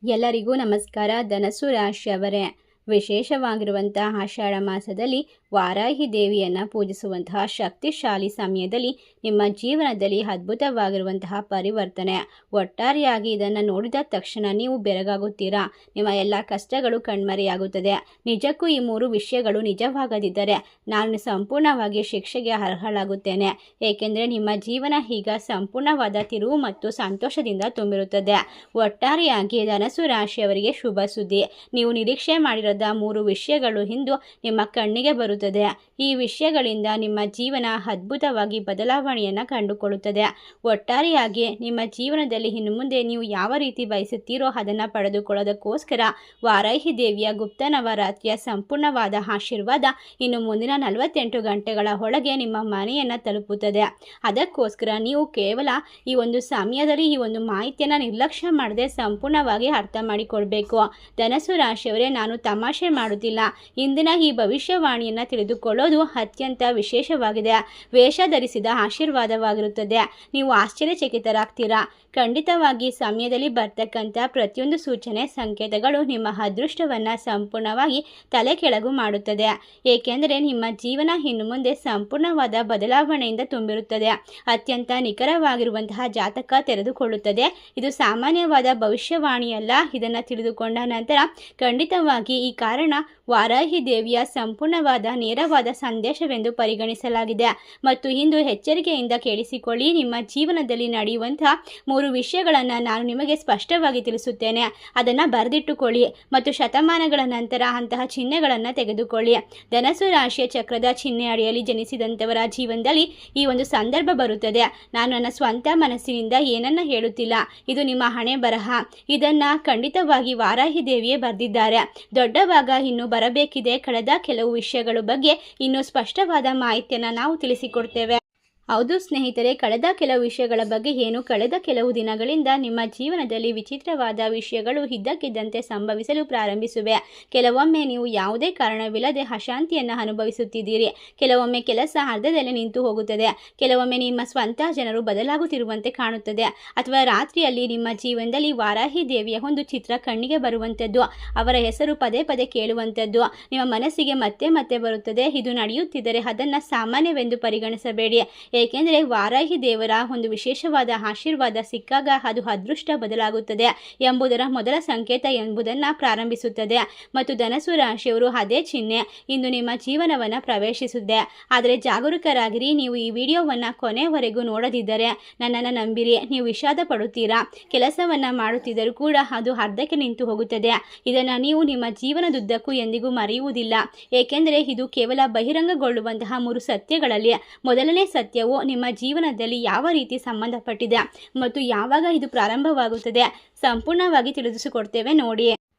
ಎಲ್ಲರಿಗೂ ನಮಸ್ಕಾರ. ಧನಸ್ಸು ರಾಶಿಯವರೇ, ವಿಶೇಷವಾಗಿರುವಂತಹ ಆಷಾಢ ಮಾಸದಲ್ಲಿ ವಾರಾಹಿ ದೇವಿಯನ್ನು ಪೂಜಿಸುವಂತಹ ಶಕ್ತಿಶಾಲಿ ಸಮಯದಲ್ಲಿ ನಿಮ್ಮ ಜೀವನದಲ್ಲಿ ಅದ್ಭುತವಾಗಿರುವಂತಹ ಪರಿವರ್ತನೆ. ಒಟ್ಟಾರೆಯಾಗಿ ಇದನ್ನು ನೋಡಿದ ತಕ್ಷಣ ನೀವು ಬೆರಗಾಗುತ್ತೀರಾ. ನಿಮ್ಮ ಎಲ್ಲ ಕಷ್ಟಗಳು ಕಣ್ಮರೆಯಾಗುತ್ತದೆ. ನಿಜಕ್ಕೂ ಈ 3 ವಿಷಯಗಳು ನಿಜವಾಗದಿದ್ದರೆ ನಾನು ಸಂಪೂರ್ಣವಾಗಿ ಶಿಕ್ಷೆಗೆ ಅರ್ಹಳಾಗುತ್ತೇನೆ. ಏಕೆಂದರೆ ನಿಮ್ಮ ಜೀವನ ಈಗ ಸಂಪೂರ್ಣವಾದ ತಿರುವು ಮತ್ತು ಸಂತೋಷದಿಂದ ತುಂಬಿರುತ್ತದೆ. ಒಟ್ಟಾರೆಯಾಗಿ ಧನಸ್ಸು ರಾಶಿಯವರಿಗೆ ಶುಭ ಸುದ್ದಿ. ನೀವು ನಿರೀಕ್ಷೆ ಮಾಡಿರದ 3 ವಿಷಯಗಳು ಇಂದು ನಿಮ್ಮ ಕಣ್ಣಿಗೆ ಬರುತ್ತದೆ. ಈ ವಿಷಯಗಳಿಂದ ನಿಮ್ಮ ಜೀವನ ಅದ್ಭುತವಾಗಿ ಬದಲಾವಣೆಯನ್ನು ಕಂಡುಕೊಳ್ಳುತ್ತದೆ. ಒಟ್ಟಾರೆಯಾಗಿ ನಿಮ್ಮ ಜೀವನದಲ್ಲಿ ಇನ್ನು ಮುಂದೆ ನೀವು ಯಾವ ರೀತಿ ಬಯಸುತ್ತೀರೋ ಅದನ್ನು ಪಡೆದುಕೊಳ್ಳೋದಕ್ಕೋಸ್ಕರ ವಾರಾಹಿ ದೇವಿಯ ಗುಪ್ತ ನವರಾತ್ರಿಯ ಸಂಪೂರ್ಣವಾದ ಆಶೀರ್ವಾದ ಇನ್ನು ಮುಂದಿನ 48 ಗಂಟೆಗಳ ಒಳಗೆ ನಿಮ್ಮ ಮನೆಯನ್ನು ತಲುಪುತ್ತದೆ. ಅದಕ್ಕೋಸ್ಕರ ನೀವು ಕೇವಲ ಈ ಒಂದು ಸಮಯದಲ್ಲಿ ಈ ಒಂದು ಮಾಹಿತಿಯನ್ನು ನಿರ್ಲಕ್ಷ್ಯ ಮಾಡದೆ ಸಂಪೂರ್ಣವಾಗಿ ಅರ್ಥ ಮಾಡಿಕೊಳ್ಬೇಕು. ಧನಸ್ಸು ರಾಶಿಯವರೇ, ನಾನು ತಮಾಷೆ ಮಾಡುತ್ತಿಲ್ಲ. ಇಂದಿನ ಈ ಭವಿಷ್ಯವಾಣಿಯನ್ನು ತಿಳಿದುಕೊಳ್ಳೋದು ಅತ್ಯಂತ ವಿಶೇಷವಾಗಿದೆ. ವೇಷ ಧರಿಸಿದ ಆಶೀರ್ವಾದವಾಗಿರುತ್ತದೆ. ನೀವು ಆಶ್ಚರ್ಯಚಕಿತರಾಗ್ತೀರಾ. ಖಂಡಿತವಾಗಿ ಸಮಯದಲ್ಲಿ ಬರ್ತಕ್ಕಂಥ ಪ್ರತಿಯೊಂದು ಸೂಚನೆ ಸಂಕೇತಗಳು ನಿಮ್ಮ ಅದೃಷ್ಟವನ್ನು ಸಂಪೂರ್ಣವಾಗಿ ತಲೆ ಕೆಳಗು ಮಾಡುತ್ತದೆ. ಏಕೆಂದರೆ ನಿಮ್ಮ ಜೀವನ ಇನ್ನು ಮುಂದೆ ಸಂಪೂರ್ಣವಾದ ಬದಲಾವಣೆಯಿಂದ ತುಂಬಿರುತ್ತದೆ. ಅತ್ಯಂತ ನಿಖರವಾಗಿರುವಂತಹ ಜಾತಕ ತೆರೆದುಕೊಳ್ಳುತ್ತದೆ. ಇದು ಸಾಮಾನ್ಯವಾದ ಭವಿಷ್ಯವಾಣಿಯಲ್ಲ. ಇದನ್ನು ತಿಳಿದುಕೊಂಡ ನಂತರ ಖಂಡಿತವಾಗಿ ಈ ಕಾರಣ ವಾರಾಹಿ ದೇವಿಯ ಸಂಪೂರ್ಣವಾದ ನೇರವಾದ ಸಂದೇಶವೆಂದು ಪರಿಗಣಿಸಲಾಗಿದೆ. ಮತ್ತು ಇಂದು ಎಚ್ಚರಿಕೆಯಿಂದ ಕೇಳಿಸಿಕೊಳ್ಳಿ. ನಿಮ್ಮ ಜೀವನದಲ್ಲಿ ನಡೆಯುವಂತಹ 3 ವಿಷಯಗಳನ್ನು ನಾನು ನಿಮಗೆ ಸ್ಪಷ್ಟವಾಗಿ ತಿಳಿಸುತ್ತೇನೆ. ಅದನ್ನು ಬರೆದಿಟ್ಟುಕೊಳ್ಳಿ ಮತ್ತು ಶತಮಾನಗಳ ನಂತರ ಅಂತಹ ಚಿಹ್ನೆಗಳನ್ನು ತೆಗೆದುಕೊಳ್ಳಿ. ಧನಸ್ಸು ರಾಶಿಯ ಚಕ್ರದ ಚಿಹ್ನೆ ಅಡಿಯಲ್ಲಿ ಜನಿಸಿದಂಥವರ ಜೀವನದಲ್ಲಿ ಈ ಒಂದು ಸಂದರ್ಭ ಬರುತ್ತದೆ. ನಾನು ನನ್ನ ಸ್ವಂತ ಮನಸ್ಸಿನಿಂದ ಏನನ್ನ ಹೇಳುತ್ತಿಲ್ಲ. ಇದು ನಿಮ್ಮ ಹಣೆ ಬರಹ. ಇದನ್ನು ಖಂಡಿತವಾಗಿ ವಾರಾಹಿ ದೇವಿಯೇ ಬರೆದಿದ್ದಾರೆ. ದೊಡ್ಡ ಭಾಗ ಇನ್ನು ಬರಬೇಕಿದೆ. ಕಳೆದ ಕೆಲವು ವಿಷಯಗಳ ಬಗ್ಗೆ ಇನ್ನೂ ಸ್ಪಷ್ಟವಾದ ಮಾಹಿತಿಯನ್ನು ನಾವು ತಿಳಿಸಿಕೊಡ್ತೇವೆ. ಹೌದು ಸ್ನೇಹಿತರೆ, ಕಳೆದ ಕೆಲವು ವಿಷಯಗಳ ಬಗ್ಗೆ ಏನು, ಕಳೆದ ಕೆಲವು ದಿನಗಳಿಂದ ನಿಮ್ಮ ಜೀವನದಲ್ಲಿ ವಿಚಿತ್ರವಾದ ವಿಷಯಗಳು ಇದ್ದಕ್ಕಿದ್ದಂತೆ ಸಂಭವಿಸಲು ಪ್ರಾರಂಭಿಸಿವೆ. ಕೆಲವೊಮ್ಮೆ ನೀವು ಯಾವುದೇ ಕಾರಣವಿಲ್ಲದೆ ಅಶಾಂತಿಯನ್ನು ಅನುಭವಿಸುತ್ತಿದ್ದೀರಿ. ಕೆಲವೊಮ್ಮೆ ಕೆಲಸ ಅರ್ಧದಲ್ಲೇ ನಿಂತು ಹೋಗುತ್ತದೆ. ಕೆಲವೊಮ್ಮೆ ನಿಮ್ಮ ಸ್ವಂತ ಜನರು ಬದಲಾಗುತ್ತಿರುವಂತೆ ಕಾಣುತ್ತದೆ. ಅಥವಾ ರಾತ್ರಿಯಲ್ಲಿ ನಿಮ್ಮ ಜೀವನದಲ್ಲಿ ವಾರಾಹಿ ದೇವಿಯ ಒಂದು ಚಿತ್ರ ಕಣ್ಣಿಗೆ ಬರುವಂಥದ್ದು, ಅವರ ಹೆಸರು ಪದೇ ಪದೇ ಕೇಳುವಂಥದ್ದು ನಿಮ್ಮ ಮನಸ್ಸಿಗೆ ಮತ್ತೆ ಮತ್ತೆ ಬರುತ್ತದೆ. ಇದು ನಡೆಯುತ್ತಿದ್ದರೆ ಅದನ್ನು ಸಾಮಾನ್ಯವೆಂದು ಪರಿಗಣಿಸಬೇಡಿ. ಏಕೆಂದರೆ ವಾರಾಹಿ ದೇವರ ಒಂದು ವಿಶೇಷವಾದ ಆಶೀರ್ವಾದ ಸಿಕ್ಕಾಗ ಅದು ಅದೃಷ್ಟ ಬದಲಾಗುತ್ತದೆ ಎಂಬುದರ ಮೊದಲ ಸಂಕೇತ ಎಂಬುದನ್ನು ಪ್ರಾರಂಭಿಸುತ್ತದೆ. ಮತ್ತು ಧನಸ್ಸು ರಾಶಿಯವರು ಅದೇ ಚಿಹ್ನೆ ಇಂದು ನಿಮ್ಮ ಜೀವನವನ್ನು ಪ್ರವೇಶಿಸುತ್ತದೆ. ಆದರೆ ಜಾಗರೂಕರಾಗಿರಿ. ನೀವು ಈ ವಿಡಿಯೋವನ್ನು ಕೊನೆಯವರೆಗೂ ನೋಡದಿದ್ದರೆ ನನ್ನನ್ನು ನಂಬಿರಿ, ನೀವು ವಿಷಾದ ಪಡುತ್ತೀರಾ. ಕೆಲಸವನ್ನು ಮಾಡುತ್ತಿದ್ದರೂ ಕೂಡ ಅದು ಅರ್ಧಕ್ಕೆ ನಿಂತು ಹೋಗುತ್ತದೆ. ಇದನ್ನು ನೀವು ನಿಮ್ಮ ಜೀವನದುದ್ದಕ್ಕೂ ಎಂದಿಗೂ ಮರೆಯುವುದಿಲ್ಲ. ಏಕೆಂದರೆ ಇದು ಕೇವಲ ಬಹಿರಂಗಗೊಳ್ಳುವಂತಹ 3 ಸತ್ಯಗಳಲ್ಲಿ ಮೊದಲನೇ ಸತ್ಯವು ನಿಮ್ಮ ಜೀವನದಲ್ಲಿ ಯಾವ ರೀತಿ ಸಂಬಂಧಪಟ್ಟಿದೆ ಮತ್ತು ಯಾವಾಗ ಇದು ಪ್ರಾರಂಭವಾಗುತ್ತದೆ ಸಂಪೂರ್ಣವಾಗಿ ತಿಳಿಸಿಕೊಡ್ತೇವೆ ನೋಡಿ.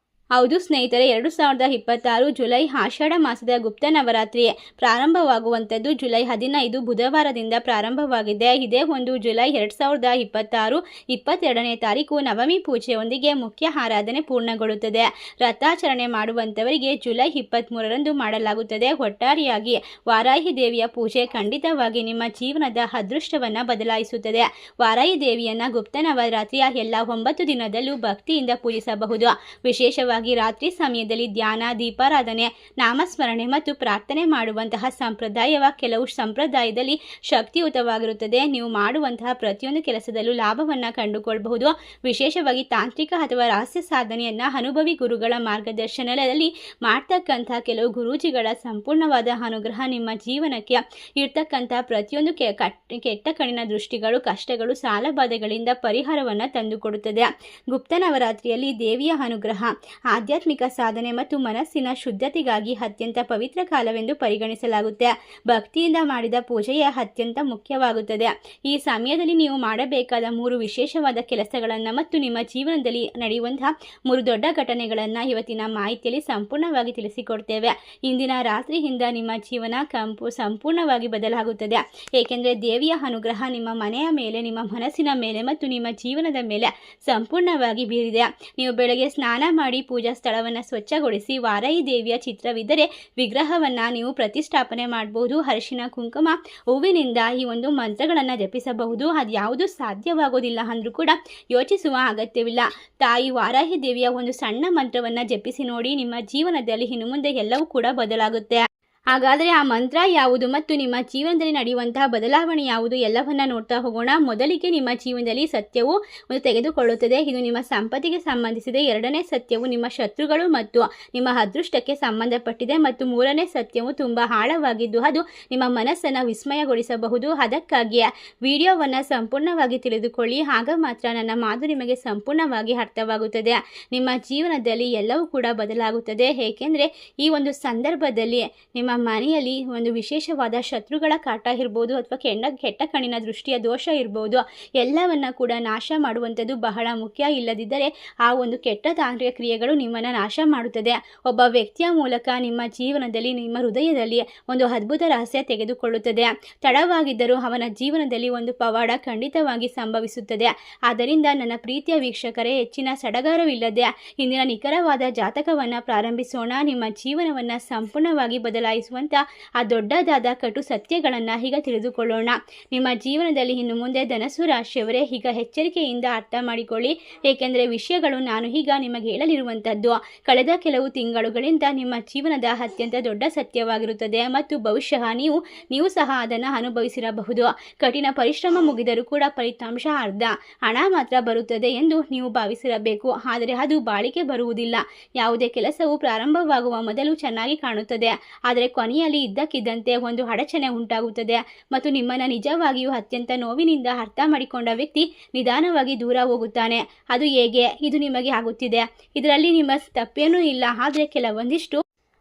ಹೌದು ಸ್ನೇಹಿತರೆ, 2026 ಜುಲೈ ಆಷಾಢ ಮಾಸದ ಗುಪ್ತ ನವರಾತ್ರಿ ಪ್ರಾರಂಭವಾಗುವಂಥದ್ದು ಜುಲೈ 15 ಬುಧವಾರದಿಂದ ಪ್ರಾರಂಭವಾಗಿದೆ. ಇದೇ ಒಂದು ಜುಲೈ 2026 22ನೇ ತಾರೀಕು ನವಮಿ ಪೂಜೆಯೊಂದಿಗೆ ಮುಖ್ಯ ಆರಾಧನೆ ಪೂರ್ಣಗೊಳ್ಳುತ್ತದೆ. ರಥಾಚರಣೆ ಮಾಡುವಂಥವರಿಗೆ ಜುಲೈ 23ರಂದು ಮಾಡಲಾಗುತ್ತದೆ. ಒಟ್ಟಾರೆಯಾಗಿ ವಾರಾಹಿ ದೇವಿಯ ಪೂಜೆ ಖಂಡಿತವಾಗಿ ನಿಮ್ಮ ಜೀವನದ ಅದೃಷ್ಟವನ್ನು ಬದಲಾಯಿಸುತ್ತದೆ. ವಾರಾಹಿ ದೇವಿಯನ್ನು ಗುಪ್ತ ನವರಾತ್ರಿಯ ಎಲ್ಲ 9 ದಿನದಲ್ಲೂ ಭಕ್ತಿಯಿಂದ ಪೂಜಿಸಬಹುದು. ವಿಶೇಷವಾಗಿ ರಾತ್ರಿ ಸಮಯದಲ್ಲಿ ಧ್ಯಾನ, ದೀಪಾರಾಧನೆ, ನಾಮಸ್ಮರಣೆ ಮತ್ತು ಪ್ರಾರ್ಥನೆ ಮಾಡುವಂತಹ ಸಂಪ್ರದಾಯವ ಕೆಲವು ಸಂಪ್ರದಾಯದಲ್ಲಿ ಶಕ್ತಿಯುತವಾಗಿರುತ್ತದೆ. ನೀವು ಮಾಡುವಂತಹ ಪ್ರತಿಯೊಂದು ಕೆಲಸದಲ್ಲೂ ಲಾಭವನ್ನು ಕಂಡುಕೊಳ್ಳಬಹುದು. ವಿಶೇಷವಾಗಿ ತಾಂತ್ರಿಕ ಅಥವಾ ರಹಸ್ಯ ಸಾಧನೆಯನ್ನು ಅನುಭವಿ ಗುರುಗಳ ಮಾರ್ಗದರ್ಶನದಲ್ಲಿ ಮಾಡ್ತಕ್ಕಂತಹ ಕೆಲವು ಗುರೂಜಿಗಳ ಸಂಪೂರ್ಣವಾದ ಅನುಗ್ರಹ ನಿಮ್ಮ ಜೀವನಕ್ಕೆ ಇರ್ತಕ್ಕಂಥ ಪ್ರತಿಯೊಂದು ಕೆಟ್ಟ ಕಣ್ಣಿನ ದೃಷ್ಟಿಗಳು, ಕಷ್ಟಗಳು, ಸಾಲಬಾಧೆಗಳಿಂದ ಪರಿಹಾರವನ್ನು ತಂದುಕೊಡುತ್ತದೆ. ಗುಪ್ತ ನವರಾತ್ರಿಯಲ್ಲಿ ದೇವಿಯ ಅನುಗ್ರಹ ಆಧ್ಯಾತ್ಮಿಕ ಸಾಧನೆ ಮತ್ತು ಮನಸ್ಸಿನ ಶುದ್ಧತೆಗಾಗಿ ಅತ್ಯಂತ ಪವಿತ್ರ ಕಾಲವೆಂದು ಪರಿಗಣಿಸಲಾಗುತ್ತೆ. ಭಕ್ತಿಯಿಂದ ಮಾಡಿದ ಪೂಜೆಯೇ ಅತ್ಯಂತ ಮುಖ್ಯವಾಗುತ್ತದೆ. ಈ ಸಮಯದಲ್ಲಿ ನೀವು ಮಾಡಬೇಕಾದ 3 ವಿಶೇಷವಾದ ಕೆಲಸಗಳನ್ನು ಮತ್ತು ನಿಮ್ಮ ಜೀವನದಲ್ಲಿ ನಡೆಯುವಂತಹ 3 ದೊಡ್ಡ ಘಟನೆಗಳನ್ನು ಇವತ್ತಿನ ಮಾಹಿತಿಯಲ್ಲಿ ಸಂಪೂರ್ಣವಾಗಿ ತಿಳಿಸಿಕೊಡ್ತೇವೆ. ಇಂದಿನ ರಾತ್ರಿಯಿಂದ ನಿಮ್ಮ ಜೀವನ ಸಂಪೂರ್ಣವಾಗಿ ಬದಲಾಗುತ್ತದೆ. ಏಕೆಂದರೆ ದೇವಿಯ ಅನುಗ್ರಹ ನಿಮ್ಮ ಮನೆಯ ಮೇಲೆ, ನಿಮ್ಮ ಮನಸ್ಸಿನ ಮೇಲೆ ಮತ್ತು ನಿಮ್ಮ ಜೀವನದ ಮೇಲೆ ಸಂಪೂರ್ಣವಾಗಿ ಬೀರಿದೆ. ನೀವು ಬೆಳಗ್ಗೆ ಸ್ನಾನ ಮಾಡಿ ಪೂಜಾ ಸ್ಥಳವನ್ನು ಸ್ವಚ್ಛಗೊಳಿಸಿ ವಾರಾಹಿ ದೇವಿಯ ಚಿತ್ರವಿದ್ದರೆ ವಿಗ್ರಹವನ್ನು ನೀವು ಪ್ರತಿಷ್ಠಾಪನೆ ಮಾಡಬಹುದು. ಅರಿಶಿನ ಕುಂಕುಮ ಹೂವಿನಿಂದ ಈ ಒಂದು ಮಂತ್ರಗಳನ್ನು ಜಪಿಸಬಹುದು. ಅದು ಯಾವುದು ಸಾಧ್ಯವಾಗೋದಿಲ್ಲ ಅಂದರೂ ಕೂಡ ಯೋಚಿಸುವ ಅಗತ್ಯವಿಲ್ಲ. ತಾಯಿ ವಾರಾಹಿ ದೇವಿಯ ಒಂದು ಸಣ್ಣ ಮಂತ್ರವನ್ನು ಜಪಿಸಿ ನೋಡಿ, ನಿಮ್ಮ ಜೀವನದಲ್ಲಿ ಇನ್ನು ಮುಂದೆ ಎಲ್ಲವೂ ಕೂಡ ಬದಲಾಗುತ್ತೆ. ಹಾಗಾದರೆ ಆ ಮಂತ್ರ ಯಾವುದು ಮತ್ತು ನಿಮ್ಮ ಜೀವನದಲ್ಲಿ ನಡೆಯುವಂತಹ ಬದಲಾವಣೆ ಯಾವುದು ಎಲ್ಲವನ್ನ ನೋಡ್ತಾ ಹೋಗೋಣ. ಮೊದಲಿಗೆ ನಿಮ್ಮ ಜೀವನದಲ್ಲಿ ಸತ್ಯವು ಒಂದು ತೆಗೆದುಕೊಳ್ಳುತ್ತದೆ. ಇದು ನಿಮ್ಮ ಸಂಪತ್ತಿಗೆ ಸಂಬಂಧಿಸಿದೆ. ಎರಡನೇ ಸತ್ಯವು ನಿಮ್ಮ ಶತ್ರುಗಳು ಮತ್ತು ನಿಮ್ಮ ಅದೃಷ್ಟಕ್ಕೆ ಸಂಬಂಧಪಟ್ಟಿದೆ. ಮತ್ತು ಮೂರನೇ ಸತ್ಯವು ತುಂಬ ಆಳವಾಗಿದ್ದು ಅದು ನಿಮ್ಮ ಮನಸ್ಸನ್ನು ವಿಸ್ಮಯಗೊಳಿಸಬಹುದು. ಅದಕ್ಕಾಗಿಯೇ ವಿಡಿಯೋವನ್ನು ಸಂಪೂರ್ಣವಾಗಿ ತಿಳಿದುಕೊಳ್ಳಿ. ಆಗ ಮಾತ್ರ ನನ್ನ ಮಾತು ನಿಮಗೆ ಸಂಪೂರ್ಣವಾಗಿ ಅರ್ಥವಾಗುತ್ತದೆ. ನಿಮ್ಮ ಜೀವನದಲ್ಲಿ ಎಲ್ಲವೂ ಕೂಡ ಬದಲಾಗುತ್ತದೆ. ಏಕೆಂದರೆ ಈ ಒಂದು ಸಂದರ್ಭದಲ್ಲಿ ನಿಮ್ಮ ಮನೆಯಲ್ಲಿ ಒಂದು ವಿಶೇಷವಾದ ಶತ್ರುಗಳ ಕಾಟ ಇರ್ಬೋದು ಅಥವಾ ಕೆಟ್ಟ ಕಣ್ಣಿನ ದೃಷ್ಟಿಯ ದೋಷ ಇರ್ಬೋದು, ಎಲ್ಲವನ್ನ ಕೂಡ ನಾಶ ಮಾಡುವಂಥದ್ದು ಬಹಳ ಮುಖ್ಯ. ಇಲ್ಲದಿದ್ದರೆ ಆ ಒಂದು ಕೆಟ್ಟ ತಾಂತ್ರಿಕ ಕ್ರಿಯೆಗಳು ನಿಮ್ಮನ್ನು ನಾಶ ಮಾಡುತ್ತದೆ. ಒಬ್ಬ ವ್ಯಕ್ತಿಯ ಮೂಲಕ ನಿಮ್ಮ ಜೀವನದಲ್ಲಿ ನಿಮ್ಮ ಹೃದಯದಲ್ಲಿ ಒಂದು ಅದ್ಭುತ ರಹಸ್ಯ ತೆಗೆದುಕೊಳ್ಳುತ್ತದೆ. ತಡವಾಗಿದ್ದರೂ ಅವನ ಜೀವನದಲ್ಲಿ ಒಂದು ಪವಾಡ ಖಂಡಿತವಾಗಿ ಸಂಭವಿಸುತ್ತದೆ. ಆದ್ದರಿಂದ ನನ್ನ ಪ್ರೀತಿಯ ವೀಕ್ಷಕರೇ, ಹೆಚ್ಚಿನ ಸಡಗರವಿಲ್ಲದೆ ಇಂದಿನ ನಿಖರವಾದ ಜಾತಕವನ್ನು ಪ್ರಾರಂಭಿಸೋಣ. ನಿಮ್ಮ ಜೀವನವನ್ನು ಸಂಪೂರ್ಣವಾಗಿ ಬದಲಾಯಿಸುವಂಥ ಆ ದೊಡ್ಡದಾದ ಕಟು ಸತ್ಯಗಳನ್ನು ಈಗ ತಿಳಿದುಕೊಳ್ಳೋಣ. ನಿಮ್ಮ ಜೀವನದಲ್ಲಿ ಇನ್ನು ಮುಂದೆ ಧನಸ್ಸು ರಾಶಿಯವರೇ ಈಗ ಎಚ್ಚರಿಕೆಯಿಂದ ಅರ್ಥ ಮಾಡಿಕೊಳ್ಳಿ. ಏಕೆಂದರೆ ವಿಷಯಗಳು ನಾನು ಈಗ ನಿಮಗೆ ಹೇಳಲಿರುವಂಥದ್ದು ಕಳೆದ ಕೆಲವು ತಿಂಗಳುಗಳಿಂದ ನಿಮ್ಮ ಜೀವನದ ಅತ್ಯಂತ ದೊಡ್ಡ ಸತ್ಯವಾಗಿರುತ್ತದೆ ಮತ್ತು ಬಹುಶಃ ನೀವು ಸಹ ಅದನ್ನು ಅನುಭವಿಸಿರಬಹುದು. ಕಠಿಣ ಪರಿಶ್ರಮ ಮುಗಿದರೂ ಕೂಡ ಫಲಿತಾಂಶ ಅರ್ಧ ಹಣ ಮಾತ್ರ ಬರುತ್ತದೆ ಎಂದು ನೀವು ಭಾವಿಸಿರಬೇಕು. ಆದರೆ ಅದು ಬಾಳಿಕೆ ಬರುವುದಿಲ್ಲ. ಯಾವುದೇ ಕೆಲಸವು ಪ್ರಾರಂಭವಾಗುವ ಮೊದಲು ಚೆನ್ನಾಗಿ ಕಾಣುತ್ತದೆ, ಆದರೆ ಕೊನೆಯಲ್ಲಿ ಇದ್ದಕ್ಕಿದ್ದಂತೆ ಒಂದು ಅಡಚಣೆ ಉಂಟಾಗುತ್ತದೆ ಮತ್ತು ನಿಮ್ಮನ್ನು ನಿಜವಾಗಿಯೂ ಅತ್ಯಂತ ನೋವಿನಿಂದ ಅರ್ಥ ಮಾಡಿಕೊಂಡ ವ್ಯಕ್ತಿ ನಿಧಾನವಾಗಿ ದೂರ ಹೋಗುತ್ತಾನೆ. ಅದು ಹೇಗೆ? ಇದು ನಿಮಗೆ ಆಗುತ್ತಿದೆ. ಇದರಲ್ಲಿ ನಿಮ್ಮ ತಪ್ಪೇನೂ ಇಲ್ಲ. ಆದರೆ ಕೆಲವೊಂದಿಷ್ಟು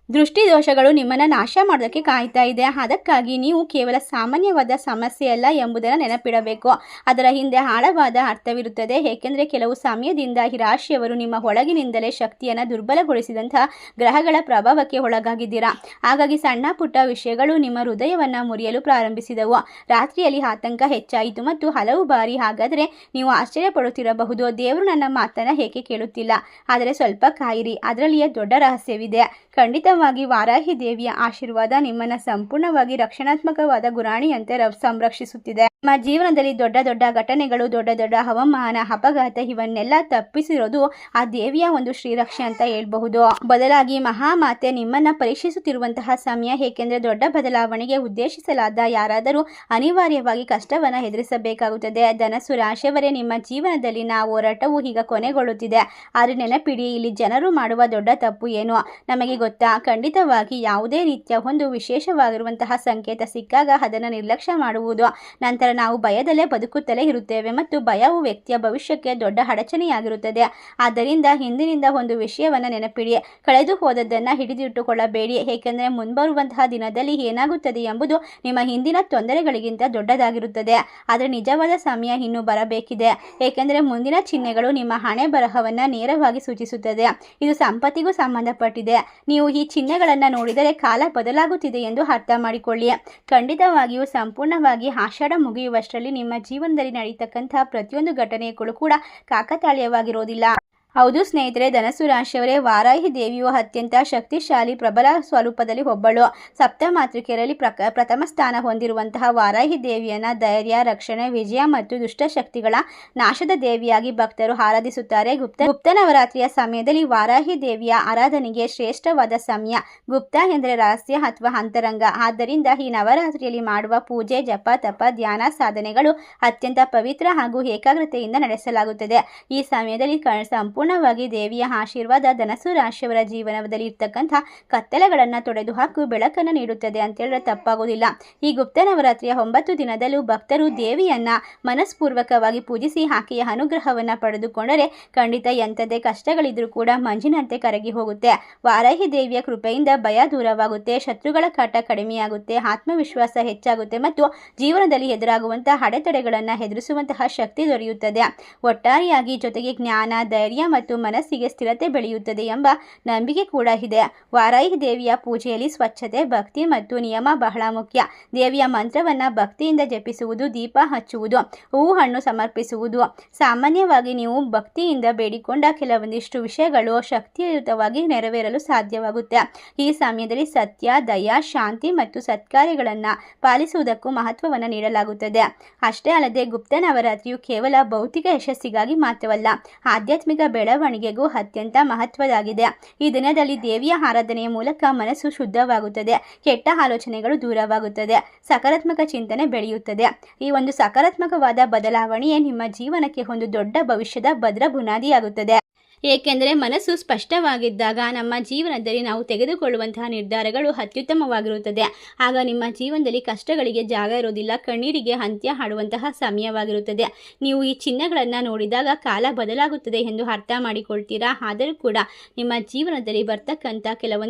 ದೃಷ್ಟಿದೋಷಗಳು ನಿಮ್ಮನ್ನು ನಾಶ ಮಾಡೋದಕ್ಕೆ ಕಾಯ್ತಾ ಇದೆ. ಅದಕ್ಕಾಗಿ ನೀವು ಕೇವಲ ಸಾಮಾನ್ಯವಾದ ಸಮಸ್ಯೆಯಲ್ಲ ಎಂಬುದನ್ನು ನೆನಪಿಡಬೇಕು. ಅದರ ಹಿಂದೆ ಆಳವಾದ ಅರ್ಥವಿರುತ್ತದೆ. ಏಕೆಂದರೆ ಕೆಲವು ಸಮಯದಿಂದ ಈ ರಾಶಿಯವರು ನಿಮ್ಮ ಒಳಗಿನಿಂದಲೇ ಶಕ್ತಿಯನ್ನು ದುರ್ಬಲಗೊಳಿಸಿದಂತಹ ಗ್ರಹಗಳ ಪ್ರಭಾವಕ್ಕೆ ಒಳಗಾಗಿದ್ದೀರಾ. ಹಾಗಾಗಿ ಸಣ್ಣ ಪುಟ್ಟ ವಿಷಯಗಳು ನಿಮ್ಮ ಹೃದಯವನ್ನು ಮುರಿಯಲು ಪ್ರಾರಂಭಿಸಿದವು. ರಾತ್ರಿಯಲ್ಲಿ ಆತಂಕ ಹೆಚ್ಚಾಯಿತು ಮತ್ತು ಹಲವು ಬಾರಿ ಹಾಗಾದರೆ ನೀವು ಆಶ್ಚರ್ಯಪಡುತ್ತಿರಬಹುದು, ದೇವರು ನನ್ನ ಮಾತನ್ನು ಏಕೆ ಕೇಳುತ್ತಿಲ್ಲ? ಆದರೆ ಸ್ವಲ್ಪ ಕಾಯಿರಿ, ಅದರಲ್ಲಿಯೇ ದೊಡ್ಡ ರಹಸ್ಯವಿದೆ. ಖಂಡಿತವಾಗಿ ವಾರಾಹಿ ದೇವಿಯ ಆಶೀರ್ವಾದ ನಿಮ್ಮನ್ನು ಸಂಪೂರ್ಣವಾಗಿ ರಕ್ಷಣಾತ್ಮಕವಾದ ಗುರಾಣಿಯಂತೆ ಸಂರಕ್ಷಿಸುತ್ತಿದೆ. ನಿಮ್ಮ ಜೀವನದಲ್ಲಿ ದೊಡ್ಡ ದೊಡ್ಡ ಘಟನೆಗಳು, ದೊಡ್ಡ ದೊಡ್ಡ ಹವಾಮಾನ, ಅಪಘಾತ ಇವನ್ನೆಲ್ಲ ತಪ್ಪಿಸಿರೋದು ಆ ದೇವಿಯ ಒಂದು ಶ್ರೀರಕ್ಷೆ ಅಂತ ಹೇಳ್ಬಹುದು. ಬದಲಾಗಿ ಮಹಾಮಾತೆ ನಿಮ್ಮನ್ನು ಪರೀಕ್ಷಿಸುತ್ತಿರುವಂತಹ ಸಮಯ. ಏಕೆಂದರೆ ದೊಡ್ಡ ಬದಲಾವಣೆಗೆ ಉದ್ದೇಶಿಸಲಾದ ಯಾರಾದರೂ ಅನಿವಾರ್ಯವಾಗಿ ಕಷ್ಟವನ್ನು ಎದುರಿಸಬೇಕಾಗುತ್ತದೆ. ಧನಸ್ಸು ರಾಶಿಯವರೇ, ನಿಮ್ಮ ಜೀವನದಲ್ಲಿ ಹೋರಾಟವು ಈಗ ಕೊನೆಗೊಳ್ಳುತ್ತಿದೆ. ಆದರೆ ನೆನಪಿಡಿ, ಇಲ್ಲಿ ಜನರು ಮಾಡುವ ದೊಡ್ಡ ತಪ್ಪು ಏನು ನಮಗೆ ಗೊತ್ತಾ? ಖಂಡಿತವಾಗಿ ಯಾವುದೇ ರೀತಿಯ ಒಂದು ವಿಶೇಷವಾಗಿರುವಂತಹ ಸಂಕೇತ ಸಿಕ್ಕಾಗ ಅದನ್ನು ನಿರ್ಲಕ್ಷ್ಯ ಮಾಡುವುದು. ನಂತರ ನಾವು ಭಯದಲ್ಲೇ ಬದುಕುತ್ತಲೇ ಇರುತ್ತೇವೆ ಮತ್ತು ಭಯವು ವ್ಯಕ್ತಿಯ ಭವಿಷ್ಯಕ್ಕೆ ದೊಡ್ಡ ಅಡಚಣೆಯಾಗಿರುತ್ತದೆ. ಆದ್ದರಿಂದ ಹಿಂದಿನಿಂದ ಒಂದು ವಿಷಯವನ್ನು ನೆನಪಿಡಿ, ಕಳೆದು ಹೋದದ್ದನ್ನು ಹಿಡಿದಿಟ್ಟುಕೊಳ್ಳಬೇಡಿ. ಏಕೆಂದರೆ ಮುಂಬರುವಂತಹ ದಿನದಲ್ಲಿ ಏನಾಗುತ್ತದೆ ಎಂಬುದು ನಿಮ್ಮ ಹಿಂದಿನ ತೊಂದರೆಗಳಿಗಿಂತ ದೊಡ್ಡದಾಗಿರುತ್ತದೆ. ಆದರೆ ನಿಜವಾದ ಸಮಯ ಇನ್ನೂ ಬರಬೇಕಿದೆ. ಏಕೆಂದರೆ ಮುಂದಿನ ಚಿಹ್ನೆಗಳು ನಿಮ್ಮ ಹಣೆ ಬರಹವನ್ನು ನೇರವಾಗಿ ಸೂಚಿಸುತ್ತದೆ. ಇದು ಸಂಪತ್ತಿಗೂ ಸಂಬಂಧಪಟ್ಟಿದೆ. ನೀವು ಈ ಚಿಹ್ನೆಗಳನ್ನು ನೋಡಿದರೆ ಕಾಲ ಬದಲಾಗುತ್ತಿದೆ ಎಂದು ಅರ್ಥ ಮಾಡಿಕೊಳ್ಳಿ. ಖಂಡಿತವಾಗಿಯೂ ಸಂಪೂರ್ಣವಾಗಿ ಆಷಾಢ ಮುಗಿಯುವಷ್ಟರಲ್ಲಿ ನಿಮ್ಮ ಜೀವನದಲ್ಲಿ ನಡೆಯತಕ್ಕಂತಹ ಪ್ರತಿಯೊಂದು ಘಟನೆಗಳು ಕೂಡ ಕಾಕತಾಳೀಯವಾಗಿರೋದಿಲ್ಲ. ಹೌದು ಸ್ನೇಹಿತರೆ, ಧನಸ್ಸು ರಾಶಿಯವರೇ, ವಾರಾಹಿ ದೇವಿಯು ಅತ್ಯಂತ ಶಕ್ತಿಶಾಲಿ ಪ್ರಬಲ ಸ್ವರೂಪದಲ್ಲಿ ಒಬ್ಬಳು. ಸಪ್ತಮಾತೃಕೆಯರಲ್ಲಿ ಪ್ರಥಮ ಸ್ಥಾನ ಹೊಂದಿರುವಂತಹ ವಾರಾಹಿ ದೇವಿಯನ್ನು ಧೈರ್ಯ, ರಕ್ಷಣೆ, ವಿಜಯ ಮತ್ತು ದುಷ್ಟಶಕ್ತಿಗಳ ನಾಶದ ದೇವಿಯಾಗಿ ಭಕ್ತರು ಆರಾಧಿಸುತ್ತಾರೆ. ಗುಪ್ತ ನವರಾತ್ರಿಯ ಸಮಯದಲ್ಲಿ ವಾರಾಹಿ ದೇವಿಯ ಆರಾಧನೆಗೆ ಶ್ರೇಷ್ಠವಾದ ಸಮಯ. ಗುಪ್ತ ಎಂದರೆ ರಹಸ್ಯ ಅಥವಾ ಅಂತರಂಗ. ಆದ್ದರಿಂದ ಈ ನವರಾತ್ರಿಯಲ್ಲಿ ಮಾಡುವ ಪೂಜೆ, ಜಪ, ತಪ, ಧ್ಯಾನ ಸಾಧನೆಗಳು ಅತ್ಯಂತ ಪವಿತ್ರ ಹಾಗೂ ಏಕಾಗ್ರತೆಯಿಂದ ನಡೆಸಲಾಗುತ್ತದೆ. ಈ ಸಮಯದಲ್ಲಿ ಸಂಪೂರ್ಣವಾಗಿ ದೇವಿಯ ಆಶೀರ್ವಾದ ಧನಸ್ಸು ರಾಶಿಯವರ ಜೀವನದಲ್ಲಿ ಇರ್ತಕ್ಕಂಥ ಕತ್ತಲೆಗಳನ್ನು ತೊಡೆದು ಹಾಕು ಬೆಳಕನ್ನು ನೀಡುತ್ತದೆ ಅಂತ ಹೇಳಿದ್ರೆ ತಪ್ಪಾಗೋದಿಲ್ಲ. ಈ ಗುಪ್ತ ನವರಾತ್ರಿಯ 9 ದಿನದಲ್ಲೂ ಭಕ್ತರು ದೇವಿಯನ್ನ ಮನಸ್ಪೂರ್ವಕವಾಗಿ ಪೂಜಿಸಿ ಆಕೆಯ ಅನುಗ್ರಹವನ್ನು ಪಡೆದುಕೊಂಡರೆ ಖಂಡಿತ ಎಂಥದೇ ಕಷ್ಟಗಳಿದ್ರೂ ಕೂಡ ಮಂಜಿನಂತೆ ಕರಗಿ ಹೋಗುತ್ತೆ. ವಾರಾಹಿ ದೇವಿಯ ಕೃಪೆಯಿಂದ ಭಯ ದೂರವಾಗುತ್ತೆ, ಶತ್ರುಗಳ ಕಾಟ ಕಡಿಮೆಯಾಗುತ್ತೆ, ಆತ್ಮವಿಶ್ವಾಸ ಹೆಚ್ಚಾಗುತ್ತೆ ಮತ್ತು ಜೀವನದಲ್ಲಿ ಎದುರಾಗುವಂತಹ ಅಡೆತಡೆಗಳನ್ನು ಎದುರಿಸುವಂತಹ ಶಕ್ತಿ ದೊರೆಯುತ್ತದೆ. ಒಟ್ಟಾರೆಯಾಗಿ ಜೊತೆಗೆ ಜ್ಞಾನ, ಧೈರ್ಯ ಮತ್ತು ಮನಸ್ಸಿಗೆ ಸ್ಥಿರತೆ ಬೆಳೆಯುತ್ತದೆ ಎಂಬ ನಂಬಿಕೆ ಕೂಡ ಇದೆ. ವಾರಾಹಿ ದೇವಿಯ ಪೂಜೆಯಲ್ಲಿ ಸ್ವಚ್ಛತೆ, ಭಕ್ತಿ ಮತ್ತು ನಿಯಮ ಬಹಳ ಮುಖ್ಯ. ದೇವಿಯ ಮಂತ್ರವನ್ನು ಭಕ್ತಿಯಿಂದ ಜಪಿಸುವುದು, ದೀಪ ಹಚ್ಚುವುದು, ಹೂವು ಹಣ್ಣು ಸಮರ್ಪಿಸುವುದು. ಸಾಮಾನ್ಯವಾಗಿ ನೀವು ಭಕ್ತಿಯಿಂದ ಬೇಡಿಕೊಂಡ ಕೆಲವೊಂದಿಷ್ಟು ವಿಷಯಗಳು ಶಕ್ತಿಯುತವಾಗಿ ನೆರವೇರಲು ಸಾಧ್ಯವಾಗುತ್ತೆ. ಈ ಸಮಯದಲ್ಲಿ ಸತ್ಯ, ದಯಾ, ಶಾಂತಿ ಮತ್ತು ಸತ್ಕಾರ್ಯಗಳನ್ನು ಪಾಲಿಸುವುದಕ್ಕೂ ಮಹತ್ವವನ್ನು ನೀಡಲಾಗುತ್ತದೆ. ಅಷ್ಟೇ ಅಲ್ಲದೆ ಗುಪ್ತ ನವರಾತ್ರಿಯು ಕೇವಲ ಭೌತಿಕ ಯಶಸ್ಸಿಗಾಗಿ ಮಾತ್ರವಲ್ಲ, ಆಧ್ಯಾತ್ಮಿಕ ಬೆಳವಣಿಗೆಗೂ ಅತ್ಯಂತ ಮಹತ್ವದಾಗಿದೆ. ಈ ದಿನದಲ್ಲಿ ದೇವಿಯ ಆರಾಧನೆಯ ಮೂಲಕ ಮನಸ್ಸು ಶುದ್ಧವಾಗುತ್ತದೆ, ಕೆಟ್ಟ ಆಲೋಚನೆಗಳು ದೂರವಾಗುತ್ತದೆ, ಸಕಾರಾತ್ಮಕ ಚಿಂತನೆ ಬೆಳೆಯುತ್ತದೆ. ಈ ಒಂದು ಸಕಾರಾತ್ಮಕವಾದ ಬದಲಾವಣೆಯೇ ನಿಮ್ಮ ಜೀವನಕ್ಕೆ ಒಂದು ದೊಡ್ಡ ಭವಿಷ್ಯದ ಭದ್ರ ಬುನಾದಿಯಾಗುತ್ತದೆ. ಏಕೆಂದರೆ ಮನಸ್ಸು ಸ್ಪಷ್ಟವಾಗಿದ್ದಾಗ ನಮ್ಮ ಜೀವನದಲ್ಲಿ ನಾವು ತೆಗೆದುಕೊಳ್ಳುವಂತಹ ನಿರ್ಧಾರಗಳು ಅತ್ಯುತ್ತಮವಾಗಿರುತ್ತದೆ. ಆಗ ನಿಮ್ಮ ಜೀವನದಲ್ಲಿ ಕಷ್ಟಗಳಿಗೆ ಜಾಗ ಇರೋದಿಲ್ಲ, ಕಣ್ಣೀರಿಗೆ ಅಂತ್ಯ ಹಾಡುವಂತಹ ಸಮಯವಾಗಿರುತ್ತದೆ. ನೀವು ಈ ಚಿಹ್ನೆಗಳನ್ನು ನೋಡಿದಾಗ ಕಾಲ ಬದಲಾಗುತ್ತದೆ ಎಂದು ಅರ್ಥ ಮಾಡಿಕೊಳ್ತೀರಾ. ಆದರೂ ಕೂಡ ನಿಮ್ಮ ಜೀವನದಲ್ಲಿ ಬರ್ತಕ್ಕಂಥ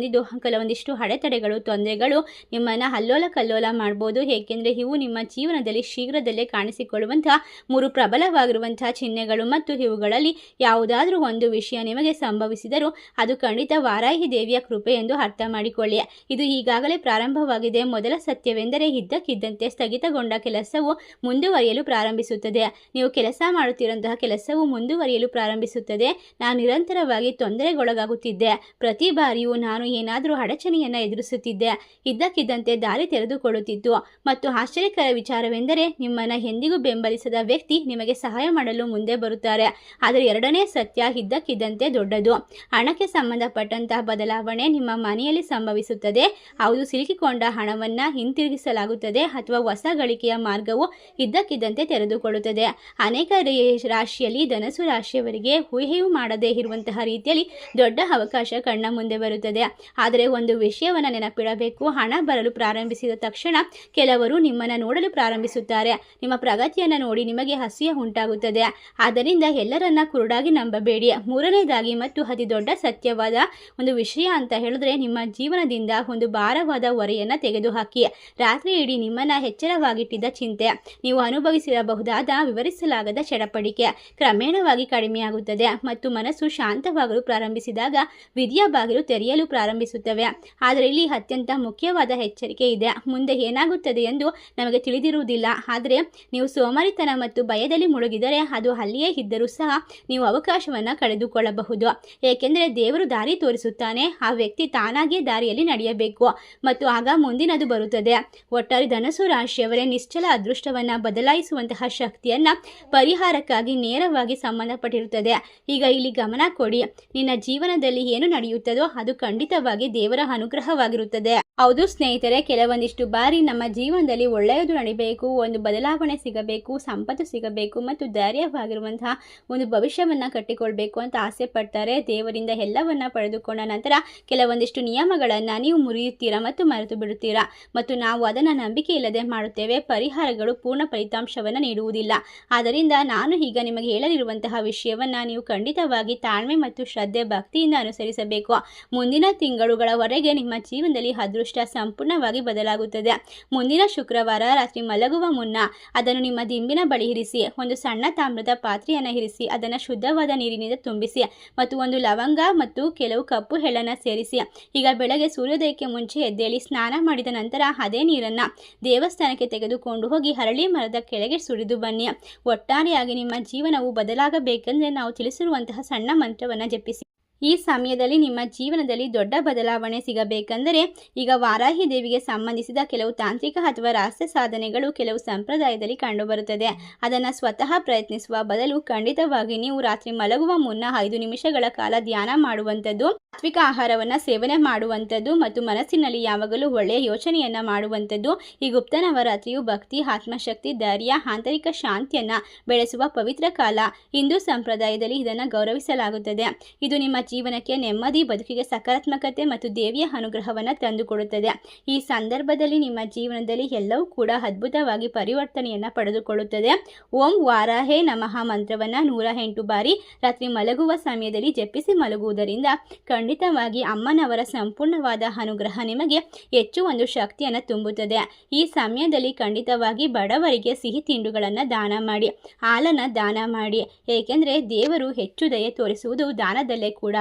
ಕೆಲವೊಂದಿಷ್ಟು ಅಡೆತಡೆಗಳು, ತೊಂದರೆಗಳು ನಿಮ್ಮನ್ನು ಅಲ್ಲೋಲ ಕಲ್ಲೋಲ ಮಾಡ್ಬೋದು. ಏಕೆಂದರೆ ಇವು ನಿಮ್ಮ ಜೀವನದಲ್ಲಿ ಶೀಘ್ರದಲ್ಲೇ ಕಾಣಿಸಿಕೊಳ್ಳುವಂತಹ 3 ಪ್ರಬಲವಾಗಿರುವಂತಹ ಚಿಹ್ನೆಗಳು ಮತ್ತು ಇವುಗಳಲ್ಲಿ ಯಾವುದಾದ್ರೂ ಒಂದು ವಿಷಯ ನಿಮಗೆ ಸಂಭವಿಸಿದರೂ ಅದು ಖಂಡಿತ ವಾರಾಹಿ ದೇವಿಯ ಕೃಪೆ ಎಂದು ಅರ್ಥ ಮಾಡಿಕೊಳ್ಳಿ. ಇದು ಈಗಾಗಲೇ ಪ್ರಾರಂಭವಾಗಿದೆ. ಮೊದಲ ಸತ್ಯವೆಂದರೆ ಇದ್ದಕ್ಕಿದ್ದಂತೆ ಸ್ಥಗಿತಗೊಂಡ ಕೆಲಸವು ಮುಂದುವರಿಯಲು ಪ್ರಾರಂಭಿಸುತ್ತದೆ. ನೀವು ಕೆಲಸ ಮಾಡುತ್ತಿರುವಂತಹ ಕೆಲಸವು ಮುಂದುವರಿಯಲು ಪ್ರಾರಂಭಿಸುತ್ತದೆ. ನಾನು ನಿರಂತರವಾಗಿ ತೊಂದರೆಗೊಳಗಾಗುತ್ತಿದ್ದೆ. ಪ್ರತಿ ಬಾರಿಯೂ ನಾನು ಏನಾದರೂ ಅಡಚಣೆಯನ್ನು ಎದುರಿಸುತ್ತಿದ್ದೆ. ಇದ್ದಕ್ಕಿದ್ದಂತೆ ದಾರಿ ತೆರೆದುಕೊಳ್ಳುತ್ತಿತ್ತು. ಮತ್ತು ಆಶ್ಚರ್ಯಕರ ವಿಚಾರವೆಂದರೆ ನಿಮ್ಮನ್ನು ಎಂದಿಗೂ ಬೆಂಬಲಿಸದ ವ್ಯಕ್ತಿ ನಿಮಗೆ ಸಹಾಯ ಮಾಡಲು ಮುಂದೆ ಬರುತ್ತಾರೆ. ಆದರೆ ಎರಡನೇ ಸತ್ಯ ಇದ್ದಕ್ಕಿದ್ದಂತೆ ದೊಡ್ಡದು. ಹಣಕ್ಕೆ ಸಂಬಂಧಪಟ್ಟಂತಹ ಬದಲಾವಣೆ ನಿಮ್ಮ ಮನೆಯಲ್ಲಿ ಸಂಭವಿಸುತ್ತದೆ. ಹೌದು, ಸಿಲುಕಿಕೊಂಡ ಹಣವನ್ನು ಹಿಂತಿರುಗಿಸಲಾಗುತ್ತದೆ ಅಥವಾ ಹೊಸ ಗಳಿಕೆಯ ಮಾರ್ಗವು ಇದ್ದಕ್ಕಿದ್ದಂತೆ ತೆರೆದುಕೊಳ್ಳುತ್ತದೆ. ಅನೇಕ ರಾಶಿಯಲ್ಲಿ ಧನಸು ರಾಶಿಯವರಿಗೆ ಊಹೆಯೂ ಮಾಡದೇ ಇರುವಂತಹ ರೀತಿಯಲ್ಲಿ ದೊಡ್ಡ ಅವಕಾಶ ಕಣ್ಣ ಮುಂದೆ ಬರುತ್ತದೆ. ಆದರೆ ಒಂದು ವಿಷಯವನ್ನು ನೆನಪಿಡಬೇಕು, ಹಣ ಬರಲು ಪ್ರಾರಂಭಿಸಿದ ತಕ್ಷಣ ಕೆಲವರು ನಿಮ್ಮನ್ನು ನೋಡಲು ಪ್ರಾರಂಭಿಸುತ್ತಾರೆ. ನಿಮ್ಮ ಪ್ರಗತಿಯನ್ನು ನೋಡಿ ನಿಮಗೆ ಅಸೂಯೆ ಉಂಟಾಗುತ್ತದೆ. ಆದ್ದರಿಂದ ಎಲ್ಲರನ್ನ ಕುರುಡಾಗಿ ನಂಬಬೇಡಿ. ಮೂರನೇದಾಗಿ ಮತ್ತು ಅತಿ ದೊಡ್ಡ ಸತ್ಯವಾದ ಒಂದು ವಿಷಯ ಅಂತ ಹೇಳಿದ್ರೆ, ನಿಮ್ಮ ಜೀವನದಿಂದ ಒಂದು ಭಾರವಾದ ಹೊರೆಯನ್ನು ತೆಗೆದುಹಾಕಿ. ರಾತ್ರಿ ಇಡೀ ನಿಮ್ಮನ್ನು ಎಚ್ಚರವಾಗಿಟ್ಟಿದ್ದ ಚಿಂತೆ, ನೀವು ಅನುಭವಿಸಿರಬಹುದಾದ ವಿವರಿಸಲಾಗದ ಚಡಪಡಿಕೆ ಕ್ರಮೇಣವಾಗಿ ಕಡಿಮೆಯಾಗುತ್ತದೆ ಮತ್ತು ಮನಸ್ಸು ಶಾಂತವಾಗಲು ಪ್ರಾರಂಭಿಸಿದಾಗ ವಿಧಿಯ ಬಾಗಿಲು ತೆರೆಯಲು ಪ್ರಾರಂಭಿಸುತ್ತವೆ. ಆದರೆ ಇಲ್ಲಿ ಅತ್ಯಂತ ಮುಖ್ಯವಾದ ಎಚ್ಚರಿಕೆ ಇದೆ. ಮುಂದೆ ಏನಾಗುತ್ತದೆ ಎಂದು ನಮಗೆ ತಿಳಿದಿರುವುದಿಲ್ಲ. ಆದರೆ ನೀವು ಸೋಮಾರಿತನ ಮತ್ತು ಭಯದಲ್ಲಿ ಮುಳುಗಿದರೆ ಅದು ಅಲ್ಲಿಯೇ ಇದ್ದರೂ ಸಹ ನೀವು ಅವಕಾಶವನ್ನು ಕಳೆದುಕೊಳ್ಳಬಹುದು. ಏಕೆಂದರೆ ದೇವರು ದಾರಿ ತೋರಿಸುತ್ತಾನೆ, ಆ ವ್ಯಕ್ತಿ ತಾನಾಗಿಯೇ ದಾರಿಯಲ್ಲಿ ನಡೆಯಬೇಕು ಮತ್ತು ಆಗ ಮುಂದಿನದು ಬರುತ್ತದೆ. ಒಟ್ಟಾರೆ ಧನಸು ರಾಶಿಯವರೇ, ನಿಶ್ಚಲ ಅದೃಷ್ಟವನ್ನು ಬದಲಾಯಿಸುವಂತಹ ಶಕ್ತಿಯನ್ನು ಪರಿಹಾರಕ್ಕಾಗಿ ನೇರವಾಗಿ ಸಂಬಂಧಪಟ್ಟಿರುತ್ತದೆ. ಈಗ ಇಲ್ಲಿ ಗಮನ ಕೊಡಿ. ನಿನ್ನ ಜೀವನದಲ್ಲಿ ಏನು ನಡೆಯುತ್ತದೋ ಅದು ಖಂಡಿತವಾಗಿ ದೇವರ ಅನುಗ್ರಹವಾಗಿರುತ್ತದೆ. ಹೌದು ಸ್ನೇಹಿತರೆ, ಕೆಲವೊಂದಿಷ್ಟು ಬಾರಿ ನಮ್ಮ ಜೀವನದಲ್ಲಿ ಒಳ್ಳೆಯದು ನಡಿಬೇಕು, ಒಂದು ಬದಲಾವಣೆ ಸಿಗಬೇಕು, ಸಂಪತ್ತು ಸಿಗಬೇಕು ಮತ್ತು ಧೈರ್ಯವಾಗಿರುವಂತಹ ಒಂದು ಭವಿಷ್ಯವನ್ನು ಕಟ್ಟಿಕೊಳ್ಬೇಕು ಅಂತ ಆಸೆ ಪಡ್ತಾರೆ. ದೇವರಿಂದ ಎಲ್ಲವನ್ನ ಪಡೆದುಕೊಂಡ ನಂತರ ಕೆಲವೊಂದಿಷ್ಟು ನಿಯಮಗಳನ್ನು ನೀವು ಮುರಿಯುತ್ತೀರಾ ಮತ್ತು ಮರೆತು ಬಿಡುತ್ತೀರಾ ಮತ್ತು ನಾವು ಅದನ್ನು ನಂಬಿಕೆ ಇಲ್ಲದೆ ಮಾಡುತ್ತೇವೆ. ಪರಿಹಾರಗಳು ಪೂರ್ಣ ಫಲಿತಾಂಶವನ್ನು ನೀಡುವುದಿಲ್ಲ. ಆದ್ದರಿಂದ ನಾನು ಈಗ ನಿಮಗೆ ಹೇಳಲಿರುವಂತಹ ವಿಷಯವನ್ನು ನೀವು ಖಂಡಿತವಾಗಿ ತಾಳ್ಮೆ ಮತ್ತು ಶ್ರದ್ಧೆ, ಭಕ್ತಿಯಿಂದ ಅನುಸರಿಸಬೇಕು. ಮುಂದಿನ ತಿಂಗಳುಗಳವರೆಗೆ ನಿಮ್ಮ ಜೀವನದಲ್ಲಿ ಅದೃಷ್ಟ ಸಂಪೂರ್ಣವಾಗಿ ಬದಲಾಗುತ್ತದೆ. ಮುಂದಿನ ಶುಕ್ರವಾರ ರಾತ್ರಿ ಮಲಗುವ ಮುನ್ನ ಅದನ್ನು ನಿಮ್ಮ ದಿಂಬಿನ ಬಳಿ ಇರಿಸಿ. ಒಂದು ಸಣ್ಣ ತಾಮ್ರದ ಪಾತ್ರೆಯನ್ನು ಇರಿಸಿ, ಅದನ್ನು ಶುದ್ಧವಾದ ನೀರಿನಿಂದ ತುಂಬಿಸಿ ಮತ್ತು ಒಂದು ಲವಂಗ ಮತ್ತು ಕೆಲವು ಕಪ್ಪು ಎಳ್ಳನ್ನು ಸೇರಿಸಿ. ಈಗ ಬೆಳಗ್ಗೆ ಸೂರ್ಯೋದಯಕ್ಕೆ ಮುಂಚೆ ಎದ್ದೇಳಿ ಸ್ನಾನ ಮಾಡಿದ ನಂತರ ಅದೇ ನೀರನ್ನು ದೇವಸ್ಥಾನಕ್ಕೆ ತೆಗೆದುಕೊಂಡು ಹೋಗಿ ಅರಳಿ ಮರದ ಕೆಳಗೆ ಸುರಿದು ಬನ್ನಿ. ಒಟ್ಟಾರೆಯಾಗಿ ನಿಮ್ಮ ಜೀವನವು ಬದಲಾಗಬೇಕೆಂದರೆ ನಾವು ತಿಳಿಸಿರುವಂತಹ ಸಣ್ಣ ಮಂತ್ರವನ್ನು ಜಪಿಸಿ. ಈ ಸಮಯದಲ್ಲಿ ನಿಮ್ಮ ಜೀವನದಲ್ಲಿ ದೊಡ್ಡ ಬದಲಾವಣೆ ಸಿಗಬೇಕೆಂದರೆ ಈಗ ವಾರಾಹಿ ದೇವಿಗೆ ಸಂಬಂಧಿಸಿದ ಕೆಲವು ತಾಂತ್ರಿಕ ಅಥವಾ ರಹಸ್ಯ ಸಾಧನೆಗಳು ಕೆಲವು ಸಂಪ್ರದಾಯದಲ್ಲಿ ಕಂಡುಬರುತ್ತದೆ. ಅದನ್ನು ಸ್ವತಃ ಪ್ರಯತ್ನಿಸುವ ಬದಲು ಖಂಡಿತವಾಗಿ ನೀವು ರಾತ್ರಿ ಮಲಗುವ ಮುನ್ನ 5 ನಿಮಿಷಗಳ ಕಾಲ ಧ್ಯಾನ ಮಾಡುವಂಥದ್ದು, ಸಾತ್ವಿಕ ಆಹಾರವನ್ನು ಸೇವನೆ ಮಾಡುವಂಥದ್ದು ಮತ್ತು ಮನಸ್ಸಿನಲ್ಲಿ ಯಾವಾಗಲೂ ಒಳ್ಳೆಯ ಯೋಚನೆಯನ್ನು ಮಾಡುವಂಥದ್ದು. ಈ ಗುಪ್ತ ನವರಾತ್ರಿಯು ಭಕ್ತಿ, ಆತ್ಮಶಕ್ತಿ, ಧೈರ್ಯ, ಆಂತರಿಕ ಶಾಂತಿಯನ್ನು ಬೆಳೆಸುವ ಪವಿತ್ರ ಕಾಲ. ಹಿಂದೂ ಸಂಪ್ರದಾಯದಲ್ಲಿ ಇದನ್ನು ಗೌರವಿಸಲಾಗುತ್ತದೆ. ಇದು ನಿಮ್ಮ ಜೀವನಕ್ಕೆ ನೆಮ್ಮದಿ, ಬದುಕಿಗೆ ಸಕಾರಾತ್ಮಕತೆ ಮತ್ತು ದೇವಿಯ ಅನುಗ್ರಹವನ್ನು ತಂದುಕೊಡುತ್ತದೆ. ಈ ಸಂದರ್ಭದಲ್ಲಿ ನಿಮ್ಮ ಜೀವನದಲ್ಲಿ ಎಲ್ಲವೂ ಕೂಡ ಅದ್ಭುತವಾಗಿ ಪರಿವರ್ತನೆಯನ್ನು ಪಡೆದುಕೊಳ್ಳುತ್ತದೆ. ಓಂ ವಾರಾಹೇ ನಮಃ ಮಂತ್ರವನ್ನು 108 ಬಾರಿ ರಾತ್ರಿ ಮಲಗುವ ಸಮಯದಲ್ಲಿ ಜಪಿಸಿ ಮಲಗುವುದರಿಂದ ಖಂಡಿತವಾಗಿ ಅಮ್ಮನವರ ಸಂಪೂರ್ಣವಾದ ಅನುಗ್ರಹ ನಿಮಗೆ ಹೆಚ್ಚು ಒಂದು ಶಕ್ತಿಯನ್ನು ತುಂಬುತ್ತದೆ. ಈ ಸಮಯದಲ್ಲಿ ಖಂಡಿತವಾಗಿ ಬಡವರಿಗೆ ಸಿಹಿ ತಿಂಡುಗಳನ್ನು ದಾನ ಮಾಡಿ, ಹಾಲನ್ನು ದಾನ ಮಾಡಿ, ಏಕೆಂದರೆ ದೇವರು ಹೆಚ್ಚು ದಯೆ ತೋರಿಸುವುದು ದಾನದಲ್ಲೇ ಕೂಡ.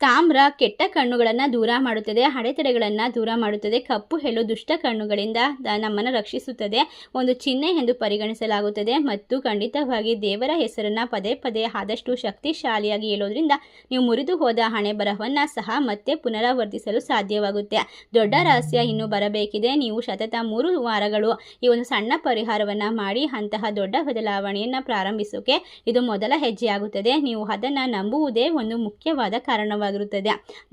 ತಾಮ್ರ ಕೆಟ್ಟ ಕಣ್ಣುಗಳನ್ನು ದೂರ ಮಾಡುತ್ತದೆ, ಅಡೆತಡೆಗಳನ್ನು ದೂರ ಮಾಡುತ್ತದೆ. ಕಪ್ಪು ಎಳ್ಳು ದುಷ್ಟ ಕಣ್ಣುಗಳಿಂದ ನಮ್ಮನ್ನು ರಕ್ಷಿಸುತ್ತದೆ, ಒಂದು ಚಿಹ್ನೆ ಎಂದು ಪರಿಗಣಿಸಲಾಗುತ್ತದೆ. ಮತ್ತು ಖಂಡಿತವಾಗಿ ದೇವರ ಹೆಸರನ್ನು ಪದೇ ಪದೇ ಆದಷ್ಟು ಶಕ್ತಿಶಾಲಿಯಾಗಿ ಹೇಳೋದ್ರಿಂದ ನೀವು ಮುರಿದು ಹೋದ ಹಣೆ ಬರಹವನ್ನು ಸಹ ಮತ್ತೆ ಪುನರಾವರ್ತಿಸಲು ಸಾಧ್ಯವಾಗುತ್ತೆ. ದೊಡ್ಡ ರಹಸ್ಯ ಇನ್ನೂ ಬರಬೇಕಿದೆ. ನೀವು ಸತತ 3 ವಾರಗಳು ಈ ಒಂದು ಸಣ್ಣ ಪರಿಹಾರವನ್ನು ಮಾಡಿ ಅಂತಹ ದೊಡ್ಡ ಬದಲಾವಣೆಯನ್ನು ಪ್ರಾರಂಭಿಸೋಕೆ ಇದು ಮೊದಲ ಹೆಜ್ಜೆ ಆಗುತ್ತದೆ. ನೀವು ಅದನ್ನು ನಂಬುವುದೇ ಒಂದು ಮುಖ್ಯವಾದ ಕಾರಣವಾಗಿದೆ.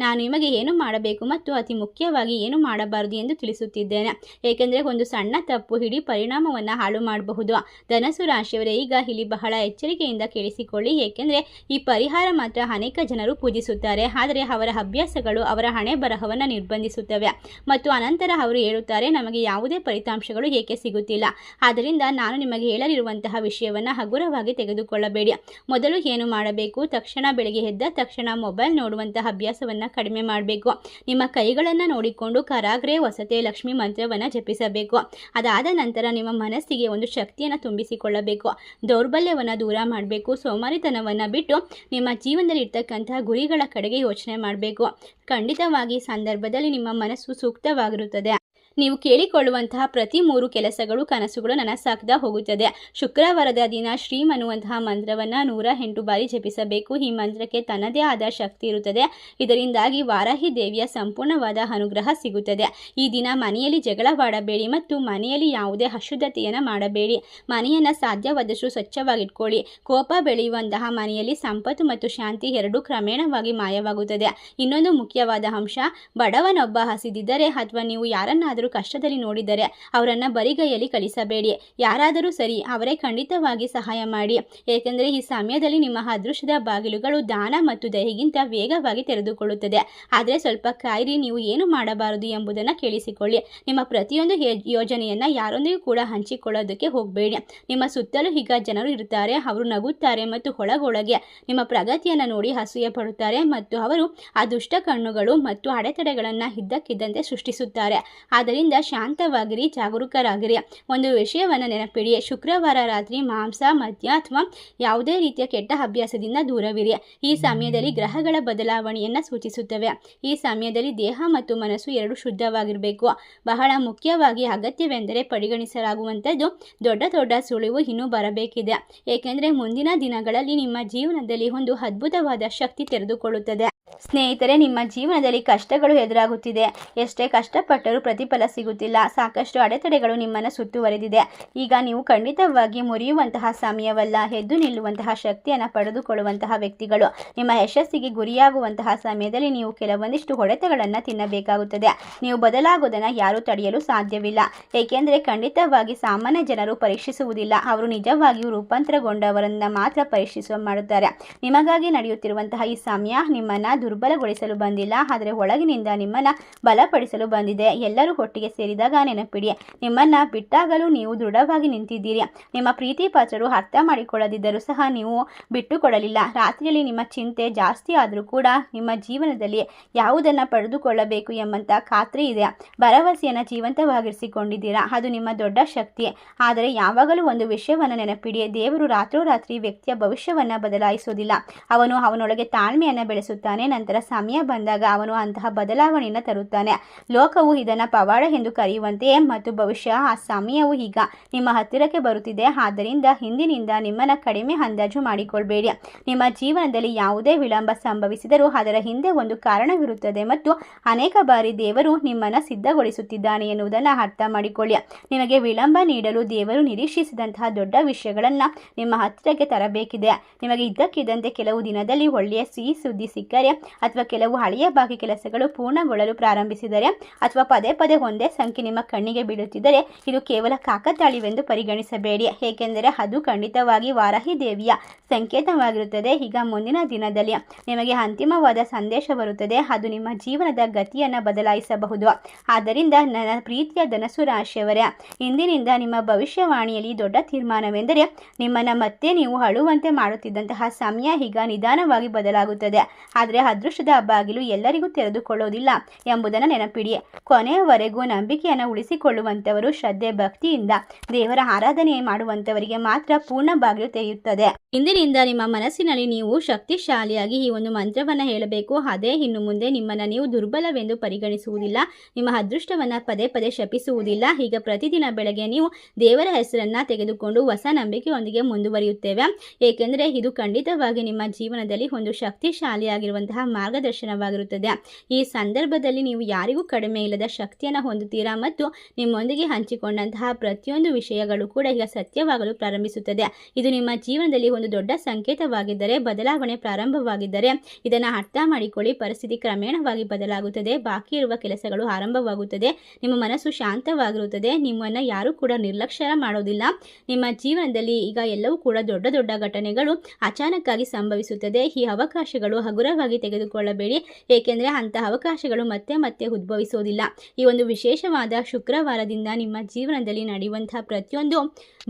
ನಾನು ನಿಮಗೆ ಏನು ಮಾಡಬೇಕು ಮತ್ತು ಅತಿ ಮುಖ್ಯವಾಗಿ ಏನು ಮಾಡಬಾರದು ಎಂದು ತಿಳಿಸುತ್ತಿದ್ದೇನೆ, ಏಕೆಂದರೆ ಒಂದು ಸಣ್ಣ ತಪ್ಪು ಇಡೀ ಪರಿಣಾಮವನ್ನು ಹಾಳು ಮಾಡಬಹುದು. ಧನಸ್ಸು ರಾಶಿಯವರೇ, ಈಗ ಇಲ್ಲಿ ಬಹಳ ಎಚ್ಚರಿಕೆಯಿಂದ ಕೇಳಿಸಿಕೊಳ್ಳಿ, ಏಕೆಂದರೆ ಈ ಪರಿಹಾರ ಮಾತ್ರ ಅನೇಕ ಜನರು ಪೂಜಿಸುತ್ತಾರೆ, ಆದರೆ ಅವರ ಅಭ್ಯಾಸಗಳು ಅವರ ಹಣೆ ಬರಹವನ್ನು ನಿರ್ಬಂಧಿಸುತ್ತವೆ ಮತ್ತು ಅನಂತರ ಅವರು ಹೇಳುತ್ತಾರೆ, ನಮಗೆ ಯಾವುದೇ ಫಲಿತಾಂಶಗಳು ಏಕೆ ಸಿಗುತ್ತಿಲ್ಲ. ಆದ್ದರಿಂದ ನಾನು ನಿಮಗೆ ಹೇಳಲಿರುವಂತಹ ವಿಷಯವನ್ನು ಹಗುರವಾಗಿ ತೆಗೆದುಕೊಳ್ಳಬೇಡಿ. ಮೊದಲು ಏನು ಮಾಡಬೇಕು? ತಕ್ಷಣ ಬೆಳಗ್ಗೆ ಎದ್ದ ತಕ್ಷಣ ಮೊಬೈಲ್ ನೋಡುವಂತಹ ಅಭ್ಯಾಸವನ್ನು ಕಡಿಮೆ ಮಾಡಬೇಕು. ನಿಮ್ಮ ಕೈಗಳನ್ನು ನೋಡಿಕೊಂಡು ಕರಾಗ್ರೆ ವಸತೆ ಲಕ್ಷ್ಮಿ ಮಂತ್ರವನ್ನು ಜಪಿಸಬೇಕು. ಅದಾದ ನಂತರ ನಿಮ್ಮ ಮನಸ್ಸಿಗೆ ಒಂದು ಶಕ್ತಿಯನ್ನು ತುಂಬಿಸಿಕೊಳ್ಳಬೇಕು. ದೌರ್ಬಲ್ಯವನ್ನು ದೂರ ಮಾಡಬೇಕು. ಸೋಮಾರಿತನವನ್ನು ಬಿಟ್ಟು ನಿಮ್ಮ ಜೀವನದಲ್ಲಿ ಇರ್ತಕ್ಕಂತಹ ಗುರಿಗಳ ಕಡೆಗೆ ಯೋಚನೆ ಮಾಡಬೇಕು. ಖಂಡಿತವಾಗಿ ಸಂದರ್ಭದಲ್ಲಿ ನಿಮ್ಮ ಮನಸ್ಸು ಸೂಕ್ತವಾಗಿರುತ್ತದೆ. ನೀವು ಕೇಳಿಕೊಳ್ಳುವಂತಹ ಪ್ರತಿ 3 ಕೆಲಸಗಳು, ಕನಸುಗಳು ನನಸಾಗ್ತಾ ಹೋಗುತ್ತದೆ. ಶುಕ್ರವಾರದ ದಿನ ಶ್ರೀಂ ಅನ್ನುವಂತಹ ಮಂತ್ರವನ್ನು 108 ಬಾರಿ ಜಪಿಸಬೇಕು. ಈ ಮಂತ್ರಕ್ಕೆ ತನ್ನದೇ ಆದ ಶಕ್ತಿ ಇರುತ್ತದೆ. ಇದರಿಂದಾಗಿ ವಾರಾಹಿ ದೇವಿಯ ಸಂಪೂರ್ಣವಾದ ಅನುಗ್ರಹ ಸಿಗುತ್ತದೆ. ಈ ದಿನ ಮನೆಯಲ್ಲಿ ಜಗಳವಾಡಬೇಡಿ ಮತ್ತು ಮನೆಯಲ್ಲಿ ಯಾವುದೇ ಅಶುದ್ಧತೆಯನ್ನು ಮಾಡಬೇಡಿ. ಮನೆಯನ್ನು ಸಾಧ್ಯವಾದಷ್ಟು ಸ್ವಚ್ಛವಾಗಿಟ್ಕೊಳ್ಳಿ. ಕೋಪ ಬೆಳೆಯುವಂತಹ ಮನೆಯಲ್ಲಿ ಸಂಪತ್ತು ಮತ್ತು ಶಾಂತಿ ಎರಡೂ ಕ್ರಮೇಣವಾಗಿ ಮಾಯವಾಗುತ್ತದೆ. ಇನ್ನೊಂದು ಮುಖ್ಯವಾದ ಅಂಶ, ಬಡವನೊಬ್ಬ ಹಸಿದಿದ್ದರೆ ಅಥವಾ ನೀವು ಯಾರನ್ನಾದರೂ ಕಷ್ಟದಲ್ಲಿ ನೋಡಿದರೆ ಅವರನ್ನು ಬರಿಗೈಯಲ್ಲಿ ಕಳಿಸಬೇಡಿ. ಯಾರಾದರೂ ಸರಿ, ಅವರೇ ಖಂಡಿತವಾಗಿ ಸಹಾಯ ಮಾಡಿ, ಏಕೆಂದರೆ ಈ ಸಮಯದಲ್ಲಿ ನಿಮ್ಮ ಅದೃಷ್ಟದ ಬಾಗಿಲುಗಳು ದಾನ ಮತ್ತು ದಯೆಗಿಂತ ವೇಗವಾಗಿ ತೆರೆದುಕೊಳ್ಳುತ್ತದೆ. ಆದರೆ ಸ್ವಲ್ಪ ಕಾಯಿರಿ. ನೀವು ಏನು ಮಾಡಬಾರದು ಎಂಬುದನ್ನು ಕೇಳಿಸಿಕೊಳ್ಳಿ. ನಿಮ್ಮ ಪ್ರತಿಯೊಂದು ಯೋಜನೆಯನ್ನು ಯಾರೊಂದಿಗೂ ಕೂಡ ಹಂಚಿಕೊಳ್ಳೋದಕ್ಕೆ ಹೋಗಬೇಡಿ. ನಿಮ್ಮ ಸುತ್ತಲೂ ಈಗ ಜನರು ಇರ್ತಾರೆ, ಅವರು ನಗುತ್ತಾರೆ ಮತ್ತು ಒಳಗೊಳಗೆ ನಿಮ್ಮ ಪ್ರಗತಿಯನ್ನು ನೋಡಿ ಅಸೂಯೆ ಪಡುತ್ತಾರೆ ಮತ್ತು ಅವರು ಆ ದುಷ್ಟ ಕಣ್ಣುಗಳು ಮತ್ತು ಅಡೆತಡೆಗಳನ್ನು ಇದ್ದಕ್ಕಿದ್ದಂತೆ ಸೃಷ್ಟಿಸುತ್ತಾರೆ. ಆದ್ದರಿಂದ ಶಾಂತವಾಗಿರಿ, ಜಾಗರೂಕರಾಗಿರಿ. ಒಂದು ವಿಷಯವನ್ನು ನೆನಪಿಡಿ, ಶುಕ್ರವಾರ ರಾತ್ರಿ ಮಾಂಸ, ಮದ್ಯ ಅಥವಾ ಯಾವುದೇ ರೀತಿಯ ಕೆಟ್ಟ ಅಭ್ಯಾಸದಿಂದ ದೂರವಿರಿ. ಈ ಸಮಯದಲ್ಲಿ ಗ್ರಹಗಳ ಬದಲಾವಣೆಯನ್ನು ಸೂಚಿಸುತ್ತವೆ. ಈ ಸಮಯದಲ್ಲಿ ದೇಹ ಮತ್ತು ಮನಸ್ಸು ಎರಡೂ ಶುದ್ಧವಾಗಿರಬೇಕು. ಬಹಳ ಮುಖ್ಯವಾಗಿ ಅಗತ್ಯವೆಂದರೆ ಪರಿಗಣಿಸಲಾಗುವಂಥದ್ದು ದೊಡ್ಡ ದೊಡ್ಡ ಸುಳಿವು ಇನ್ನೂ ಬರಬೇಕಿದೆ, ಏಕೆಂದರೆ ಮುಂದಿನ ದಿನಗಳಲ್ಲಿ ನಿಮ್ಮ ಜೀವನದಲ್ಲಿ ಒಂದು ಅದ್ಭುತವಾದ ಶಕ್ತಿ ತೆರೆದುಕೊಳ್ಳುತ್ತದೆ. ಸ್ನೇಹಿತರೆ, ನಿಮ್ಮ ಜೀವನದಲ್ಲಿ ಕಷ್ಟಗಳು ಎದುರಾಗುತ್ತಿದೆ. ಎಷ್ಟೇ ಕಷ್ಟಪಟ್ಟರೂ ಪ್ರತಿಫಲ ಸಿಗುತ್ತಿಲ್ಲ. ಸಾಕಷ್ಟು ಅಡೆತಡೆಗಳು ನಿಮ್ಮನ್ನು ಸುತ್ತುವರೆದಿದೆ. ಈಗ ನೀವು ಖಂಡಿತವಾಗಿ ಮುರಿಯುವಂತಹ ಸಮಯವಲ್ಲ, ಎದ್ದು ನಿಲ್ಲುವಂತಹ ಶಕ್ತಿಯನ್ನು ಪಡೆದುಕೊಳ್ಳುವಂತಹ ವ್ಯಕ್ತಿಗಳು. ನಿಮ್ಮ ಯಶಸ್ಸಿಗೆ ಗುರಿಯಾಗುವಂತಹ ಸಮಯದಲ್ಲಿ ನೀವು ಕೆಲವೊಂದಿಷ್ಟು ಹೊಡೆತಗಳನ್ನು ತಿನ್ನಬೇಕಾಗುತ್ತದೆ. ನೀವು ಬದಲಾಗೋದನ್ನು ಯಾರೂ ತಡೆಯಲು ಸಾಧ್ಯವಿಲ್ಲ, ಏಕೆಂದರೆ ಖಂಡಿತವಾಗಿ ಸಾಮಾನ್ಯ ಜನರು ಪರೀಕ್ಷಿಸುವುದಿಲ್ಲ. ಅವರು ನಿಜವಾಗಿಯೂ ರೂಪಾಂತರಗೊಂಡವರನ್ನು ಮಾತ್ರ ಪರೀಕ್ಷಿಸುವ ಮಾಡುತ್ತಾರೆ. ನಿಮಗಾಗಿ ನಡೆಯುತ್ತಿರುವಂತಹ ಈ ಸಮಯ ನಿಮ್ಮನ್ನು ದುರ್ಬಲಗೊಳಿಸಲು ಬಂದಿಲ್ಲ, ಆದರೆ ಒಳಗಿನಿಂದ ನಿಮ್ಮನ್ನು ಬಲಪಡಿಸಲು ಬಂದಿದೆ. ಎಲ್ಲರೂ ಒಟ್ಟಿಗೆ ಸೇರಿದಾಗ ನೆನಪಿಡಿ, ನಿಮ್ಮನ್ನು ಬಿಟ್ಟಾಗಲೂ ನೀವು ದೃಢವಾಗಿ ನಿಂತಿದ್ದೀರಿ. ನಿಮ್ಮ ಪ್ರೀತಿ ಪಾತ್ರರು ಅರ್ಥ ಮಾಡಿಕೊಳ್ಳದಿದ್ದರೂ ಸಹ ನೀವು ಬಿಟ್ಟುಕೊಡಲಿಲ್ಲ. ರಾತ್ರಿಯಲ್ಲಿ ನಿಮ್ಮ ಚಿಂತೆ ಜಾಸ್ತಿ ಆದರೂ ಕೂಡ ನಿಮ್ಮ ಜೀವನದಲ್ಲಿ ಯಾವುದನ್ನು ಪಡೆದುಕೊಳ್ಳಬೇಕು ಎಂಬಂಥ ಖಾತ್ರಿ ಇದೆ. ಭರವಸೆಯನ್ನು ಜೀವಂತವಾಗಿರಿಸಿಕೊಂಡಿದ್ದೀರಾ, ಅದು ನಿಮ್ಮ ದೊಡ್ಡ ಶಕ್ತಿ. ಆದರೆ ಯಾವಾಗಲೂ ಒಂದು ವಿಷಯವನ್ನು ನೆನಪಿಡಿ, ದೇವರು ರಾತ್ರೋರಾತ್ರಿ ವ್ಯಕ್ತಿಯ ಭವಿಷ್ಯವನ್ನು ಬದಲಾಯಿಸುವುದಿಲ್ಲ. ಅವನು ಅವನೊಳಗೆ ತಾಳ್ಮೆಯನ್ನು ಬೆಳೆಸುತ್ತಾನೆ. ನಂತರ ಸಮಯ ಬಂದಾಗ ಅವನು ಅಂತಹ ಬದಲಾವಣೆಯನ್ನು ತರುತ್ತಾನೆ. ಲೋಕವು ಇದನ್ನು ಪವಾಡ ಎಂದು ಕರೆಯುವಂತೆಯೇ ಮತ್ತು ಬಹುಶಃ ಆ ಸಮಯವು ಈಗ ನಿಮ್ಮ ಹತ್ತಿರಕ್ಕೆ ಬರುತ್ತಿದೆ. ಆದ್ದರಿಂದ ಹಿಂದಿನಿಂದ ನಿಮ್ಮನ್ನು ಕಡಿಮೆ ಅಂದಾಜು ಮಾಡಿಕೊಳ್ಬೇಡಿ. ನಿಮ್ಮ ಜೀವನದಲ್ಲಿ ಯಾವುದೇ ವಿಳಂಬ ಸಂಭವಿಸಿದರೂ ಅದರ ಹಿಂದೆ ಒಂದು ಕಾರಣವಿರುತ್ತದೆ ಮತ್ತು ಅನೇಕ ಬಾರಿ ದೇವರು ನಿಮ್ಮನ್ನು ಸಿದ್ಧಗೊಳಿಸುತ್ತಿದ್ದಾನೆ ಎನ್ನುವುದನ್ನು ಅರ್ಥ ಮಾಡಿಕೊಳ್ಳಿ. ನಿಮಗೆ ವಿಳಂಬ ನೀಡಲು ದೇವರು ನಿರೀಕ್ಷಿಸಿದಂತಹ ದೊಡ್ಡ ವಿಷಯಗಳನ್ನು ನಿಮ್ಮ ಹತ್ತಿರಕ್ಕೆ ತರಬೇಕಿದೆ. ನಿಮಗೆ ಇದ್ದಕ್ಕಿದ್ದಂತೆ ಕೆಲವು ದಿನದಲ್ಲಿ ಒಳ್ಳೆಯ ಸಿಹಿ ಸುದ್ದಿ ಸಿಕ್ಕರೆ ಅಥವಾ ಕೆಲವು ಹಳೆಯ ಬಾಕಿ ಕೆಲಸಗಳು ಪೂರ್ಣಗೊಳ್ಳಲು ಪ್ರಾರಂಭಿಸಿದರೆ ಅಥವಾ ಪದೇ ಪದೇ ಒಂದೇ ಸಂಖ್ಯೆ ನಿಮ್ಮ ಕಣ್ಣಿಗೆ ಬೀಳುತ್ತಿದ್ದರೆ ಇದು ಕೇವಲ ಕಾಕತಾಳೀವೆಂದು ಪರಿಗಣಿಸಬೇಡಿ, ಏಕೆಂದರೆ ಅದು ಖಂಡಿತವಾಗಿ ವಾರಾಹಿ ದೇವಿಯ ಸಂಕೇತವಾಗಿರುತ್ತದೆ. ಈಗ ಮುಂದಿನ ದಿನದಲ್ಲಿ ನಿಮಗೆ ಅಂತಿಮವಾದ ಸಂದೇಶ ಬರುತ್ತದೆ, ಅದು ನಿಮ್ಮ ಜೀವನದ ಗತಿಯನ್ನು ಬದಲಾಯಿಸಬಹುದು. ಆದ್ದರಿಂದ ನನ್ನ ಪ್ರೀತಿಯ ಧನಸ್ಸು ರಾಶಿಯವರೇ, ಇಂದಿನಿಂದ ನಿಮ್ಮ ಭವಿಷ್ಯವಾಣಿಯಲ್ಲಿ ದೊಡ್ಡ ತೀರ್ಮಾನವೆಂದರೆ ನಿಮ್ಮನ್ನು ಮತ್ತೆ ನೀವು ಅಳುವಂತೆ ಮಾಡುತ್ತಿದ್ದಂತಹ ಸಮಯ ಈಗ ನಿಧಾನವಾಗಿ ಬದಲಾಗುತ್ತದೆ. ಆದರೆ ಅದೃಷ್ಟದ ಬಾಗಿಲು ಎಲ್ಲರಿಗೂ ತೆರೆದುಕೊಳ್ಳೋದಿಲ್ಲ ಎಂಬುದನ್ನು ನೆನಪಿಡಿ. ಕೊನೆಯವರೆಗೂ ನಂಬಿಕೆಯನ್ನು ಉಳಿಸಿಕೊಳ್ಳುವಂಥವರು, ಶ್ರದ್ಧೆ ಭಕ್ತಿಯಿಂದ ದೇವರ ಆರಾಧನೆ ಮಾಡುವಂಥವರಿಗೆ ಮಾತ್ರ ಪೂರ್ಣ ಬಾಗಿಲು ತೆರೆಯುತ್ತದೆ. ಇಂದಿನಿಂದ ನಿಮ್ಮ ಮನಸ್ಸಿನಲ್ಲಿ ನೀವು ಶಕ್ತಿಶಾಲಿಯಾಗಿ ಈ ಒಂದು ಮಂತ್ರವನ್ನು ಹೇಳಬೇಕು. ಅದೇ ಇನ್ನು ಮುಂದೆ ನಿಮ್ಮನ್ನು ನೀವು ದುರ್ಬಲವೆಂದು ಪರಿಗಣಿಸುವುದಿಲ್ಲ, ನಿಮ್ಮ ಅದೃಷ್ಟವನ್ನು ಪದೇ ಪದೇ ಶಪಿಸುವುದಿಲ್ಲ. ಈಗ ಪ್ರತಿದಿನ ಬೆಳಗ್ಗೆ ನೀವು ದೇವರ ಹೆಸರನ್ನು ತೆಗೆದುಕೊಂಡು ಹೊಸ ನಂಬಿಕೆಯೊಂದಿಗೆ ಮುಂದುವರಿಯುತ್ತೇವೆ, ಏಕೆಂದರೆ ಇದು ಖಂಡಿತವಾಗಿ ನಿಮ್ಮ ಜೀವನದಲ್ಲಿ ಒಂದು ಶಕ್ತಿಶಾಲಿಯಾಗಿರುವಂತಹ ಮಾರ್ಗದರ್ಶನವಾಗಿರುತ್ತದೆ. ಈ ಸಂದರ್ಭದಲ್ಲಿ ನೀವು ಯಾರಿಗೂ ಕಡಿಮೆ ಇಲ್ಲದ ಶಕ್ತಿಯನ್ನು ಹೊಂದುತ್ತೀರಾ ಮತ್ತು ನಿಮ್ಮೊಂದಿಗೆ ಹಂಚಿಕೊಂಡಂತಹ ಪ್ರತಿಯೊಂದು ವಿಷಯಗಳು ಕೂಡ ಈಗ ಸತ್ಯವಾಗಲು ಪ್ರಾರಂಭಿಸುತ್ತದೆ. ಇದು ನಿಮ್ಮ ಜೀವನದಲ್ಲಿ ಒಂದು ದೊಡ್ಡ ಸಂಕೇತವಾಗಿದ್ದರೆ, ಬದಲಾವಣೆ ಪ್ರಾರಂಭವಾಗಿದ್ದರೆ ಇದನ್ನು ಅರ್ಥ ಮಾಡಿಕೊಳ್ಳಿ. ಪರಿಸ್ಥಿತಿ ಕ್ರಮೇಣವಾಗಿ ಬದಲಾಗುತ್ತದೆ, ಬಾಕಿ ಇರುವ ಕೆಲಸಗಳು ಆರಂಭವಾಗುತ್ತದೆ, ನಿಮ್ಮ ಮನಸ್ಸು ಶಾಂತವಾಗಿರುತ್ತದೆ, ನಿಮ್ಮನ್ನು ಯಾರೂ ಕೂಡ ನಿರ್ಲಕ್ಷ್ಯ ಮಾಡೋದಿಲ್ಲ. ನಿಮ್ಮ ಜೀವನದಲ್ಲಿ ಈಗ ಎಲ್ಲವೂ ಕೂಡ ದೊಡ್ಡ ದೊಡ್ಡ ಘಟನೆಗಳು ಅಚಾನಕ್ಕಾಗಿ ಸಂಭವಿಸುತ್ತದೆ. ಈ ಅವಕಾಶಗಳು ಹಗುರವಾಗಿ ತೆಗೆದುಕೊಳ್ಳಬೇಡಿ, ಏಕೆಂದರೆ ಅಂತಹ ಅವಕಾಶಗಳು ಮತ್ತೆ ಮತ್ತೆ ಉದ್ಭವಿಸೋದಿಲ್ಲ. ಈ ಒಂದು ವಿಶೇಷವಾದ ಶುಕ್ರವಾರದಿಂದ ನಿಮ್ಮ ಜೀವನದಲ್ಲಿ ನಡೆಯುವಂತಹ ಪ್ರತಿಯೊಂದು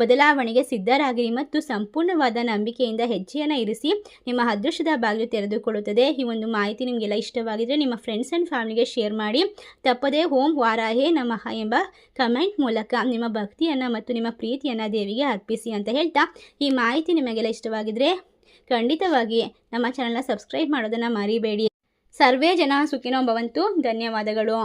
ಬದಲಾವಣೆಗೆ ಸಿದ್ಧರಾಗಿರಿ ಮತ್ತು ಸಂಪೂರ್ಣವಾದ ನಂಬಿಕೆಯಿಂದ ಹೆಜ್ಜೆಯನ್ನು ಇರಿಸಿ. ನಿಮ್ಮ ಅದೃಷ್ಟದ ಬಾಗಿಲು ತೆರೆದುಕೊಳ್ಳುತ್ತದೆ. ಈ ಒಂದು ಮಾಹಿತಿ ನಿಮಗೆಲ್ಲ ಇಷ್ಟವಾಗಿದ್ದರೆ ನಿಮ್ಮ ಫ್ರೆಂಡ್ಸ್ ಆ್ಯಂಡ್ ಫ್ಯಾಮಿಲಿಗೆ ಶೇರ್ ಮಾಡಿ. ತಪ್ಪದೇ ಓಂ ವಾರಾಹೇ ನಮಃ ಎಂಬ ಕಮೆಂಟ್ ಮೂಲಕ ನಿಮ್ಮ ಭಕ್ತಿಯನ್ನು ಮತ್ತು ನಿಮ್ಮ ಪ್ರೀತಿಯನ್ನು ದೇವಿಗೆ ಅರ್ಪಿಸಿ ಅಂತ ಹೇಳ್ತಾ, ಈ ಮಾಹಿತಿ ನಿಮಗೆಲ್ಲ ಇಷ್ಟವಾಗಿದ್ದರೆ ಖಂಡಿತವಾಗಿ ನಮ್ಮ ಚಾನಲ್ನ ಸಬ್ಸ್ಕ್ರೈಬ್ ಮಾಡೋದನ್ನು ಮರಿಬೇಡಿ. ಸರ್ವೇ ಜನ ಸುಖಿನೋ ಭವಂತು. ಧನ್ಯವಾದಗಳು.